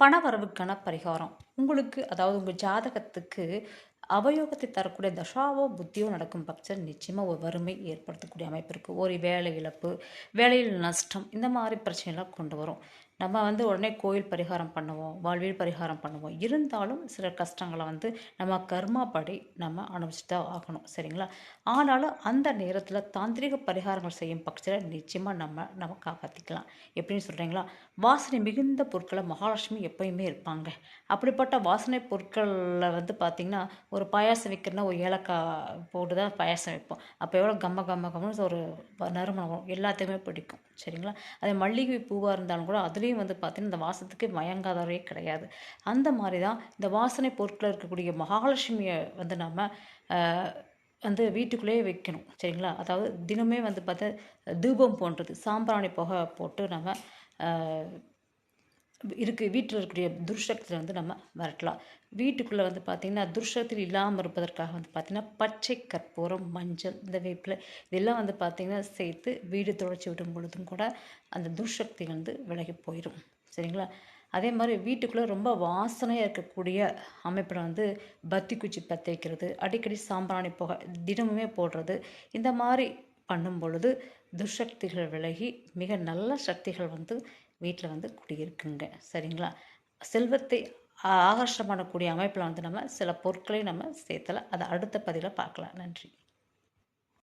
பணவரவுக்கான பரிகாரம் உங்களுக்கு, அதாவது உங்கள் ஜாதகத்துக்கு அவயோகத்தை தரக்கூடிய தசாவோ புத்தியோ நடக்கும் பட்சம் நிச்சயமாக ஒரு வறுமை ஏற்படுத்தக்கூடிய அமைப்பு இருக்குது. ஒரு வேலை இழப்பு, வேலையில் நஷ்டம், இந்த மாதிரி பிரச்சனைலாம் கொண்டு வரும். நம்ம உடனே கோயில் பரிகாரம் பண்ணுவோம், வாழ்வியல் பரிகாரம் பண்ணுவோம். இருந்தாலும் சில கஷ்டங்களை நம்ம கர்மா படி நம்ம அனுபவிச்சு தான் ஆகணும், சரிங்களா? ஆனாலும் அந்த நேரத்தில் தாந்திரிக பரிகாரங்கள் செய்யும் பட்சத்தில் நிச்சயமாக நம்ம காப்பாற்றிக்கலாம். எப்படின்னு சொல்கிறீங்களா? வாசனை மிகுந்த பொருட்களை மகாலட்சுமி எப்பயுமே இருப்பாங்க. அப்படிப்பட்ட வாசனை பொருட்களில் பார்த்திங்கன்னா, ஒரு பாயாசம் வைக்கிறதுனா ஒரு ஏலக்காய் போட்டு தான் பாயாசம் வைப்போம். அப்போ எவ்வளோ கம்ம கம்ம கம்மன்னு ஒரு நறுமணம் வரும், எல்லாத்தையுமே பிடிக்கும், சரிங்களா? அதே மல்லிகை பூவாக இருந்தாலும் கூட அதுலேயும் பார்த்திங்கன்னா இந்த வாசத்துக்கு மயங்காதவரே கிடையாது. அந்த மாதிரி தான் இந்த வாசனை பொருட்களில் இருக்கக்கூடிய மகாலட்சுமியை நம்ம வீட்டுக்குள்ளேயே வைக்கணும், சரிங்களா? அதாவது தினமே பார்த்தா தூபம் போன்றது சாம்பிராணி புகை போட்டு நம்ம வீட்டில் இருக்கக்கூடிய துர்சக்தியில் நம்ம விரட்டலாம். வீட்டுக்குள்ளே பார்த்திங்கன்னா துர்சக்தியில் இல்லாமல் இருப்பதற்காக பார்த்திங்கன்னா பச்சை கற்பூரம், மஞ்சள், இந்த வேப்பிலை இதெல்லாம் பார்த்திங்கன்னா சேர்த்து வீடு துடைச்சி விடும் பொழுதும் கூட அந்த துர்சக்தி விலகி போயிடும், சரிங்களா? அதே மாதிரி வீட்டுக்குள்ளே ரொம்ப வாசனையாக இருக்கக்கூடிய அமைப்பில் பத்தி குச்சி பற்ற வைக்கிறது, அடிக்கடி சாம்பிராணி புகை தினமுமே போடுறது, இந்த மாதிரி பண்ணும் பொழுது துர்சக்திகள் விலகி மிக நல்ல சக்திகள் வீட்டில் குடியிருக்குங்க, சரிங்களா? செல்வத்தை ஆகர்ஷம் பண்ணக்கூடிய அமைப்பில் நம்ம சில பொருட்களை நம்ம சேர்த்தலாம். அதை அடுத்த பதிவில் பார்க்கலாம். நன்றி.